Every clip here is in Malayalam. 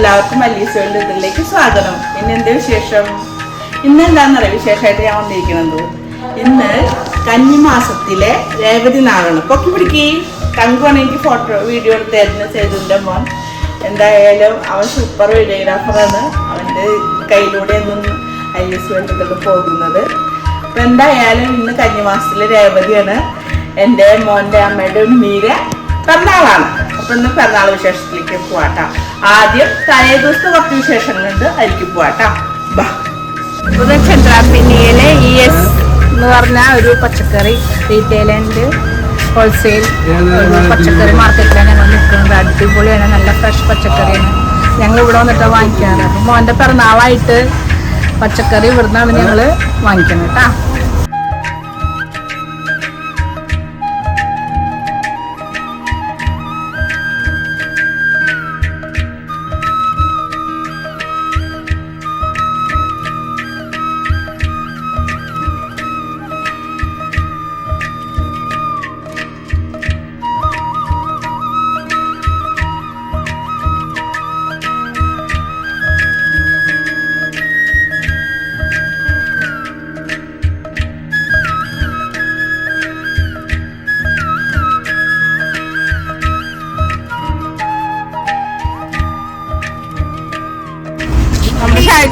എല്ലാവർക്കും മല്ലീസ് വേൾഡ് ഇതിലേക്ക് സ്വാഗതം. ഇന്ന് എന്ത് വിശേഷം? ഇന്ന് എന്താണെന്നറിയാം വിശേഷമായിട്ട് ഞാൻ വന്നിരിക്കുന്നത്. ഇന്ന് കന്നിമാസത്തിലെ രേവതി നാളാണ്. പൊക്കി പിടിക്കി തങ്കുവാണ് എനിക്ക് വീഡിയോ എടുത്തായിരുന്നു സേതുവിൻ്റെ മോൻ. എന്തായാലും അവൻ സൂപ്പർ വീഡിയോഗ്രാഫറാണ്. അവൻ്റെ കയ്യിലൂടെ ഒന്നും മല്ലീസ് വേൾഡ് പോകുന്നത്. അപ്പം എന്തായാലും ഇന്ന് കന്നിമാസത്തിലെ രേവതിയാണ്. എൻ്റെ മോൻ്റെ അമ്മയുടെ ഉണ്ണീരെ പിറന്നാളാണ്. അപ്പം ഇന്ന് പിറന്നാൾ വിശേഷത്തിലേക്ക് പോവാട്ടാം. ആദ്യം തലേ ദിവസത്തെ കുറച്ച് വിശേഷങ്ങളുണ്ട്, അതിലേക്ക് പോവാട്ടാം. ചന്ദ്രാപിന്നിയിലെ ES എന്ന് പറഞ്ഞ ഒരു പച്ചക്കറി റീറ്റെയിൽ ആൻഡ് ഹോൾസെയിൽ പച്ചക്കറി മാർക്കറ്റിലാണ് ഞങ്ങൾ നിൽക്കുന്നത്. അടിപൊളിയാണ്, നല്ല ഫ്രഷ് പച്ചക്കറിയാണ്. ഞങ്ങൾ ഇവിടെ വന്നിട്ട് വാങ്ങിക്കാറ്. അപ്പം മോൻ്റെ പിറന്നാളായിട്ട് പച്ചക്കറി ഇവിടുന്നാണ് ഞങ്ങൾ വാങ്ങിക്കുന്നത് കേട്ടോ.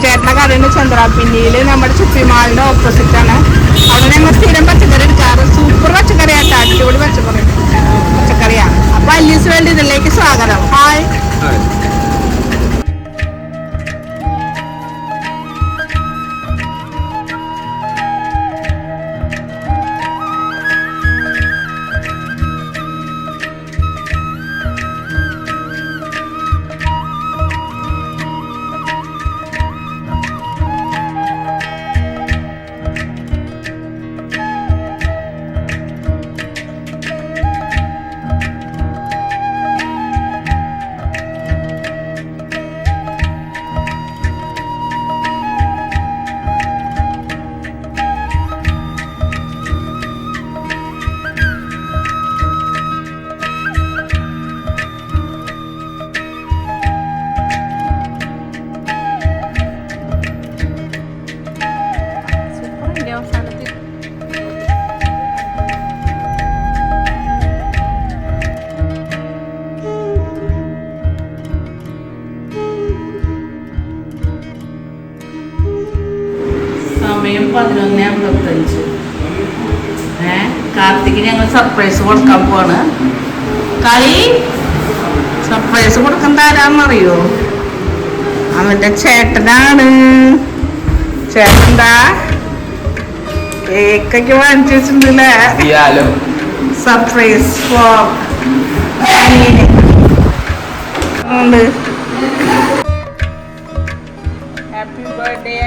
ചേട്ടൻ്റെ കടയുണ്ട് ചന്ദ്രാപിന്നിയിൽ, നമ്മുടെ ചുപ്പിമാളിൻ്റെ ഓപ്പോസിറ്റാണ്. അവിടെ ഞങ്ങൾ സ്ഥിരം പച്ചക്കറി എടുക്കാറ്. സൂപ്പർ പച്ചക്കറിയാട്ടോ, അടിപൊളി പച്ചക്കറിയാണ്. അപ്പോൾ മല്ലീസ് വേൾഡ് ഇതിലേക്ക് സ്വാഗതം. ഹായ്. സമയം 11:55. കാർത്തിക് ഞങ്ങൾ സർപ്രൈസ് കൊടുക്കാൻ പോവാണ്. കളി സർപ്രൈസ് കൊടുക്കേണ്ട ആരാന്നറിയോ? അവൻ്റെ ചേട്ടനാണ്. ചേട്ടന്താ കേക്കൊക്കെ വാങ്ങിച്ചു വെച്ചിട്ടുണ്ടല്ലേ? Surprise for happy birthday.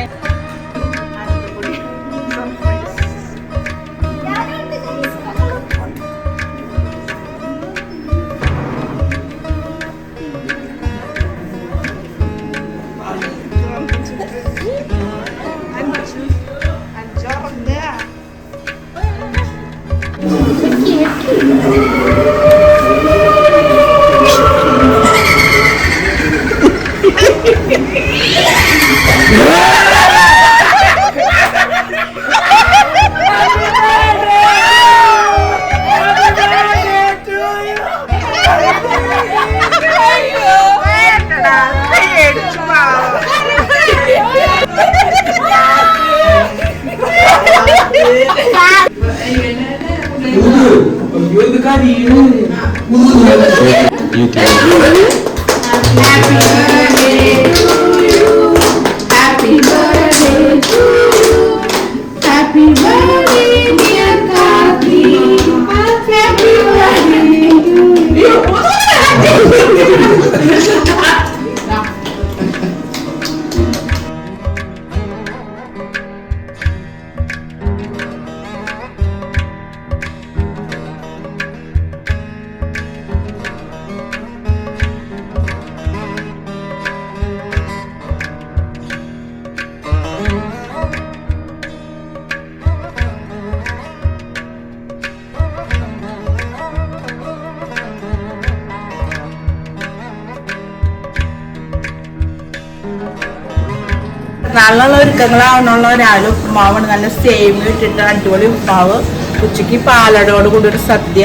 പെരുന്നാളിനുള്ള ഒരുക്കങ്ങളാവണുള്ള രാവിലെ ഉപ്പുമാവാണ്. നല്ല സേമിയ ഇട്ടിട്ട് അടിപൊളി ഉപ്പുമാവ്. ഉച്ചയ്ക്ക് പാലടയോട് കൂടി ഒരു സദ്യ.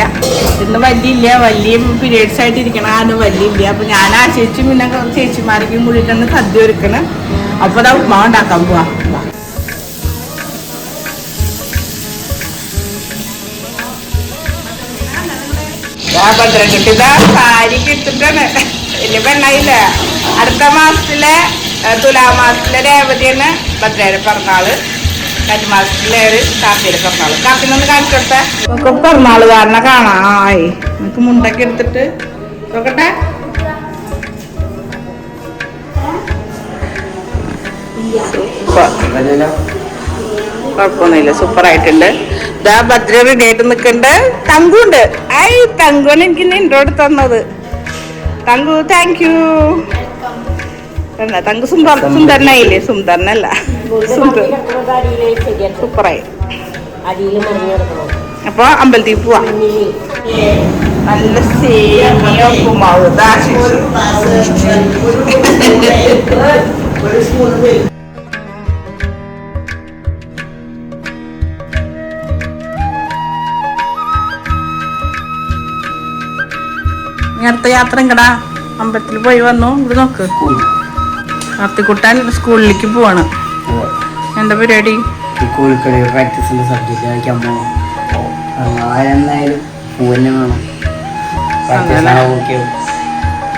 ഇന്ന് വലിയ പീരിയഡ്സ് ആയിട്ട് ഇരിക്കണം, കാരണം വലിയ. അപ്പൊ ഞാൻ ആ ചേച്ചി പിന്നെ ചേച്ചിമാർക്കും കൂടിയിട്ടാണ് സദ്യ ഒരുക്കണം. അപ്പൊ അതാ ഉപ്പുമാവ് ഉണ്ടാക്കാൻ പോവാ. ഭദ്രക്കുട്ടിതാ സാരി കിട്ടിട്ടാണ്. വലിയ പെണ്ണായില്ല. അടുത്ത മാസത്തിലെ തുലാമാസത്തിലെ രേവതിയാണ് ഭദ്രയുടെ പിറന്നാള്. കന്നിമാസത്തിലെ ഒരു കാപ്പിയുടെ പിറന്നാള്. കാപ്പിനൊന്ന് കാണിച്ചോട്ടെ. നമുക്ക് പിറന്നാള് കാരണം കാണായി. നമുക്ക് മുണ്ടൊക്കെ എടുത്തിട്ട് നോക്കട്ടെ. കുഴപ്പമൊന്നുമില്ല, സൂപ്പർ ആയിട്ടുണ്ട്. ഇതാ ഭദ്ര റെഡി ആയിട്ട് നിൽക്കുന്നുണ്ട്. തങ്കുണ്ട്. തങ്കുവാണ് എനിക്ക് ഇൻട്രോ എടുത്ത് തന്നത്. Thanku thank you. തങ്കു സുന്ദരനായില്ലേ? സുന്ദരനല്ല, സൂപ്പറായി. അപ്പൊ അമ്പലത്തിൽ പോവാ. നല്ല സേമിയ ഉപ്പുമാവ്. അടുത്ത യാത്ര എങ്കടാ? അമ്പലത്തിൽ പോയി വന്നു. ഇവിടെ നോക്ക്, നടത്തിക്കുട്ടാൻ സ്കൂളിലേക്ക് പോവാണ്. എന്താ പരിപാടി?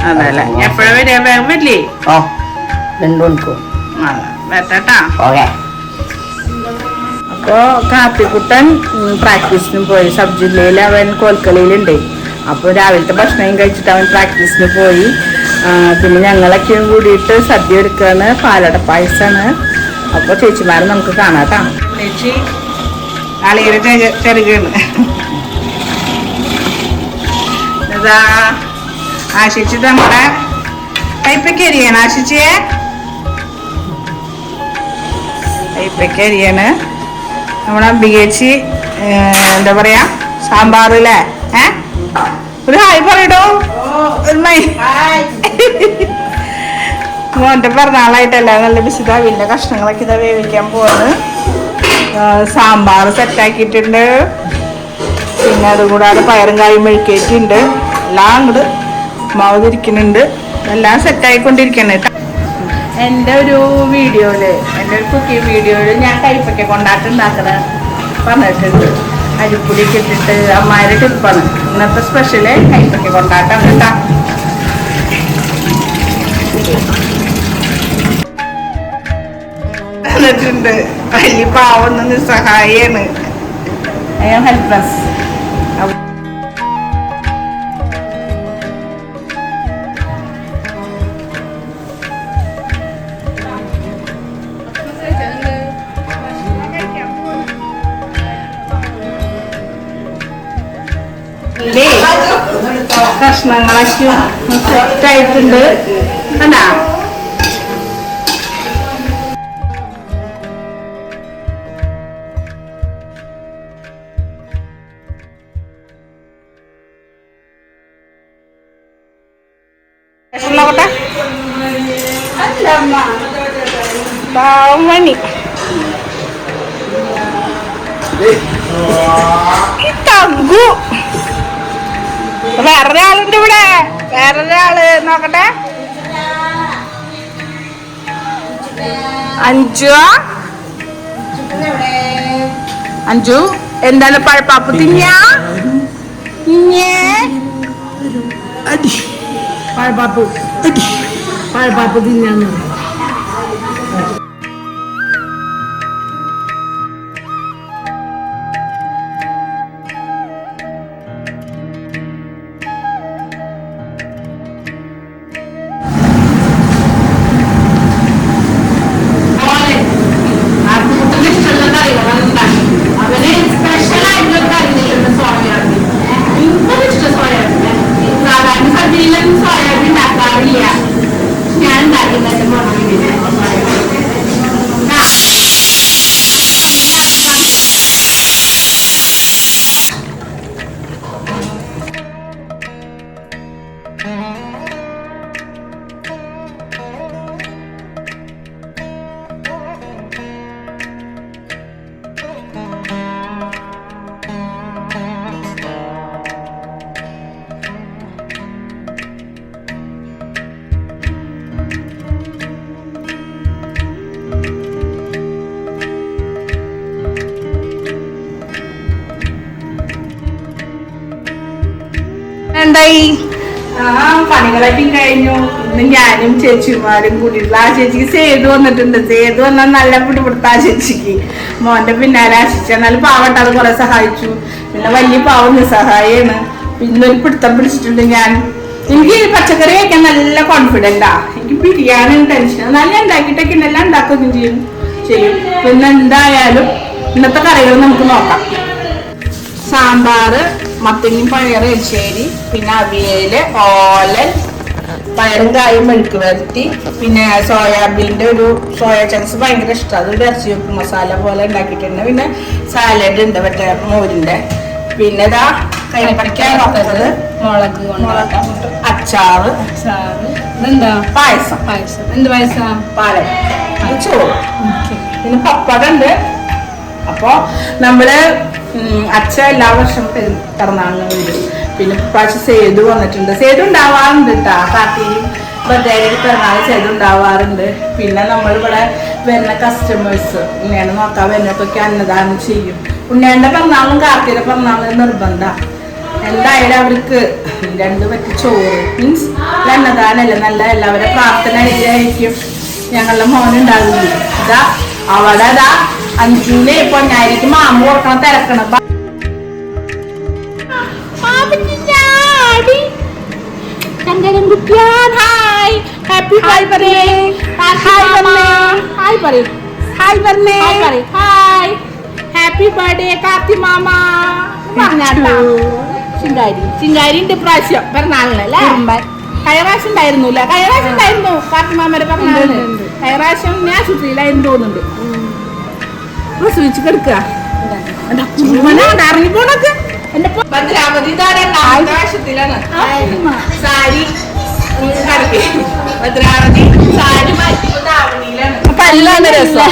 അതല്ലേ എപ്പോഴാ വരിക? വേഗം വരില്ലേ? വരട്ടാ. അപ്പൊ കാപ്പിക്കുട്ടൻ പ്രാക്ടീസിന് പോയി. സബ് ജില്ലയിൽ അവൻ കോൽക്കളിയിലുണ്ട്. അപ്പോൾ രാവിലത്തെ ഭക്ഷണം കഴിച്ചിട്ട് അവൻ പ്രാക്ടീസിന് പോയി. പിന്നെ ഞങ്ങളൊക്കെയും കൂടിയിട്ട് സദ്യ എടുക്കുകയാണ്. പാലട പായസമാണ്. അപ്പോൾ ചേച്ചിമാരെ നമുക്ക് കാണാട്ടാ. ചേച്ചി ആളിയുടെ ചെറുകയാണ്. ഇതാ ആശിച്ച് നമ്മുടെ കൈപ്പയ്ക്ക് അരിയാണ്. ആശിച്ചേ കൈപ്പയ്ക്ക് അരിയാണ്. നമ്മുടെ അംബികേച്ചി എന്താ പറയാ, സാമ്പാറില്ലേ? ഒരു ഹായ് പറയടോ. മോന്റെ പിറന്നാളായിട്ടല്ല, നല്ല ബിസിതാവില്ല. കഷ്ണങ്ങളൊക്കെ ഇതാ വേവിക്കാൻ പോവാണ്. സാമ്പാർ സെറ്റാക്കിയിട്ടുണ്ട്. പിന്നെ അതുകൂടാതെ പയറും കായും മെഴുക്കേറ്റിട്ടുണ്ട്. എല്ലാം അങ്ങോട്ട് മാവ് തിരിക്കുന്നുണ്ട്. എല്ലാം സെറ്റായിക്കൊണ്ടിരിക്കണം കേട്ടോ. എൻ്റെ ഒരു വീഡിയോയില്, എൻ്റെ ഒരു കുക്കിംഗ് വീഡിയോയില് ഞാൻ കൈപ്പയ്ക്ക കൊണ്ടാട്ടുണ്ടാക്കണ പറഞ്ഞിട്ടുണ്ട്. അരിപ്പൊടിയൊക്കെ ഇട്ടിട്ട് അമ്മായിയുടെ ടിപ്പാണ്. ഇന്നത്തെ സ്പെഷ്യല് കൈപ്പയ്ക്ക കൊണ്ടാട്ടം കേട്ടാ. എന്നിട്ടുണ്ട് വലിയ പാവൊന്ന് നിസ്സഹായാണ്. I am helpless. കഷ്ണങ്ങളൊക്കെ സെറ്റായിട്ടുണ്ട്. കണ്ടാ? നോക്കട്ടെ. മണി തങ്കു. വേറൊരാളുണ്ട് ഇവിടെ. വേറൊരാള് നോക്കട്ടെ. അഞ്ചു എന്താണ് പഴപ്പാപ്പ് തിന്നാ? പഴപ്പാപ്പ് തിന്നാന്ന്. സോയാബീൻ ഉണ്ടാക്കാറില്ല. ഞാൻ ഉണ്ടാക്കുന്നത് എന്തായി? പണികളൊക്കെ കഴിഞ്ഞു. ഇന്ന് ഞാനും ചേച്ചിമാരും കൂടിയിട്ടുള്ള ആ ചേച്ചിക്ക് സേതു വന്നിട്ടുണ്ട്. സേതു വന്നാൽ നല്ല പിടിപിടുത്ത ആ ചേച്ചിക്ക് മോന്റെ പിന്നാലെ ആശിച്ചു. എന്നാലും പാവട്ട അത് കുറെ സഹായിച്ചു. പിന്നെ വലിയ പാവം നിസ്സഹായാണ്. പിന്നെ ഒരു പിടുത്തം പിടിച്ചിട്ടുണ്ട് ഞാൻ. എനിക്ക് പച്ചക്കറി കഴിക്കാൻ നല്ല കോൺഫിഡന്റാ. എനിക്ക് ബിരിയാണി ടെൻഷൻ. എന്നാലും ഞാൻ ഉണ്ടാക്കിയിട്ടൊക്കെ എല്ലാം ഉണ്ടാക്കുകയും ചെയ്യും. പിന്നെ എന്തായാലും ഇന്നത്തെ കറികൾ നമുക്ക് നോക്കാം. സാമ്പാറ്, മത്തങ്ങയും പയറ് എരിശ്ശേരി, പിന്നെ അവിയല്, ഓലൻ, പയറും കായും മെഴുക്ക് വരട്ടി, പിന്നെ സോയാബീൻ്റെ ഒരു സോയ ചങ്ക്സ് ഭയങ്കര ഇഷ്ടമാണ്. അതൊരു ഇറച്ചി വെപ്പ് മസാല പോലെ ഉണ്ടാക്കിയിട്ടുണ്ട്. പിന്നെ സാലഡ് ഉണ്ട് മറ്റേ മോരിൻ്റെ. പിന്നെ ഇതാ കൈപ്പടിക്കാൻ വറുത്തത്, മുളക്, അച്ചാറ്, എന്താ പായസം. എന്ത് പായസം? പാലം, ചോറ്, പിന്നെ പപ്പടം ഉണ്ട്. അപ്പൊ നമ്മള് അച്ഛൻ എല്ലാ വർഷവും പിറന്നാളിന് വരും. പിന്നെ പ്രാവശ്യം സേതു വന്നിട്ടുണ്ട്. സേതു ഉണ്ടാവാറുണ്ട് കേട്ടാ. പാർട്ടിയും ബർത്ത്ഡേയുടെ പിറന്നാൾ സേതു ഉണ്ടാവാറുണ്ട്. പിന്നെ നമ്മളിവിടെ വരുന്ന കസ്റ്റമേഴ്സ് ഉണ്ണിയാണ് നോക്കാൻ വരുന്നതൊക്കെ അന്നദാനം ചെയ്യും. ഉണ്ണിയാന്റെ പിറന്നാളും കാർത്തിയുടെ പിറന്നാളും നിർബന്ധമാണ്. എന്തായാലും അവർക്ക് 2 പറ്റി ചോറ് മീൻസ് അന്നദാനല്ലേ, നല്ല എല്ലാവരുടെ പ്രാർത്ഥന ആയിരിക്കും ഞങ്ങളുടെ മോനുണ്ടാവില്ല. ഇതാ അവിടെ അതാ അഞ്ചൂലെ പൊന്നായിരിക്കും മാമ്പ് കൊടുക്കണം തിരക്കണം. ഹാപ്പി ബർത്ത്ഡേ കാർത്തി മാമ പറഞ്ഞാട്ടോ. ചിങ്കാരി ഉണ്ട് പ്രാവശ്യം പിറന്നാളിനല്ലേ. കഴിഞ്ഞ പ്രാവശ്യം ഉണ്ടായിരുന്നില്ല. കഴിഞ്ഞ പ്രാവശ്യം ഉണ്ടായിരുന്നു കാർത്തി മാമയുടെ പിറന്നാളിന്. കഴിഞ്ഞ പ്രാവശ്യം ഞാൻ ആശുപത്രിയിലായിരുന്നു തോന്നുന്നുണ്ട്. പ്രസവിച്ച് കിടക്കുക ഇറങ്ങിപ്പോണൊക്കെ. എന്റെ ഭദ്രാവതി ആവശ്യത്തിലാണ് സാരി ഭദ്രാവതി സാരി മാറ്റിപ്പോ ധാവണിയിലാണ്. അപ്പൊ അല്ലാണ് രസം.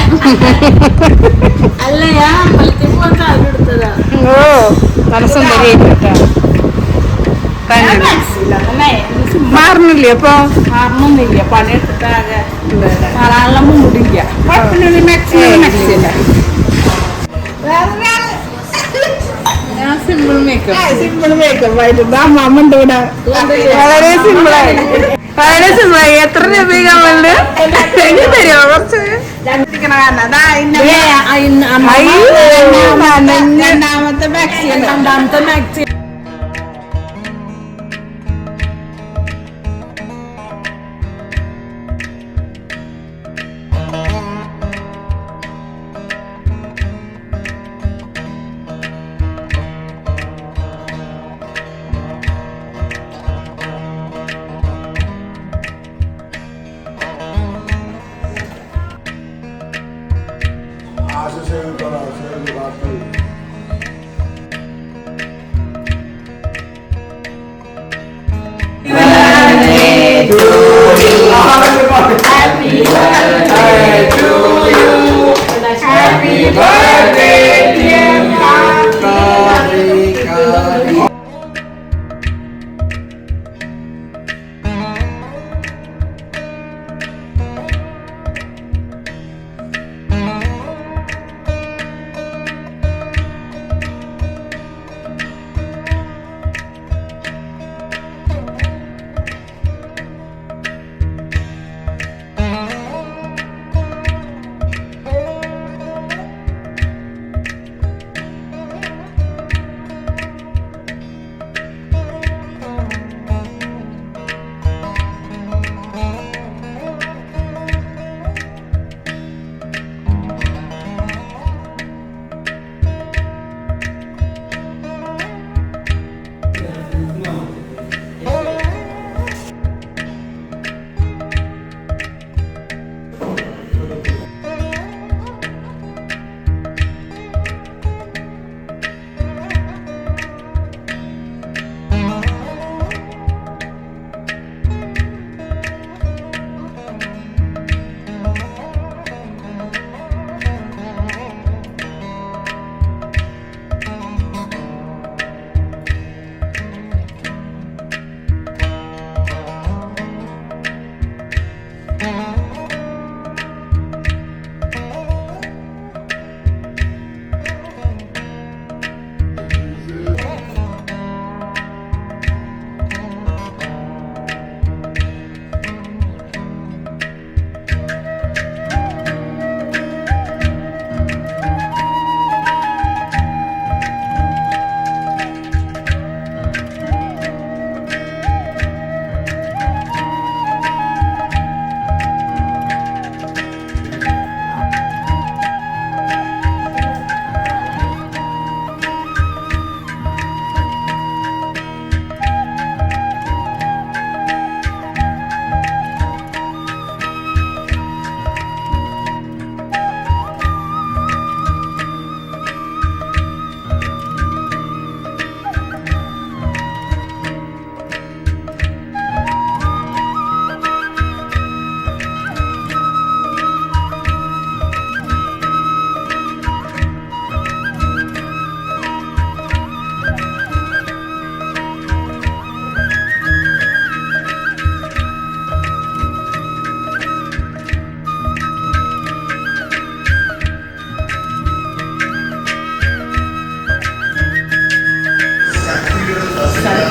അല്ല ഞാൻ അമ്പലത്തിൽ പോകാൻ സാരി എടുത്തതാ. ഓ മനസ്സുണ്ടല്ലേ. മാറുന്നില്ലേ? അപ്പൊ മാറണമൊന്നുമില്ല. പണിയെടുത്തിട്ടാകെ മാറാനുള്ള മൂടില്ല. കുഴപ്പമില്ല. മാക്സിമം സിമ്പിൾ മേക്കപ്പ് ആയിട്ടുണ്ട്. അമ്മമ്മണ്ട് ഇവിടെ. വളരെ സിമ്പിളായി. എത്ര രൂപ കമ്മലുണ്ട് തരുമോ? കുറച്ച് രണ്ടാമത്തെ മാക്സി.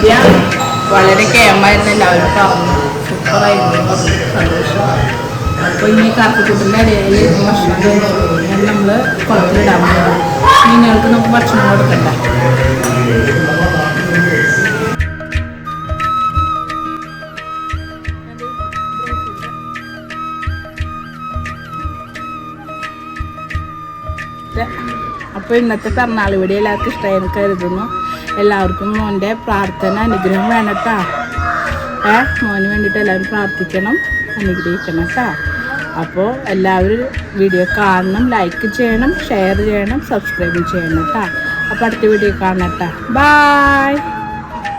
സദ്യ വളരെ കേമായിരുന്നു, എല്ലാവരും പറഞ്ഞു സൂപ്പറായിരുന്നു, സന്തോഷം. അപ്പോൾ ഈ കാപ്പിക്കുട്ടിൻ്റെ ഇടയിൽ ഭക്ഷണം കഴിച്ചു നമ്മൾ കുളത്തിലിടാൻ പോകുന്നത്. മീനുകൾക്ക് നമുക്ക് ഭക്ഷണം കൊടുക്കണ്ട. അപ്പോൾ ഇന്നത്തെ പിറന്നാൾ വീഡിയോ എല്ലാവർക്കും ഇഷ്ടമായി കരുതുന്നു. എല്ലാവർക്കും മോൻ്റെ പ്രാർത്ഥന അനുഗ്രഹം വേണം കേട്ടോ. മോന് വേണ്ടിയിട്ട് എല്ലാവരും പ്രാർത്ഥിക്കണം, അനുഗ്രഹിക്കണം കേട്ടോ. അപ്പോൾ എല്ലാവരും വീഡിയോ കാണണം, ലൈക്ക് ചെയ്യണം, ഷെയർ ചെയ്യണം, സബ്സ്ക്രൈബ് ചെയ്യണം കേട്ടോ. അപ്പോൾ അടുത്ത വീഡിയോ കാണണം കേട്ടോ. ബൈ.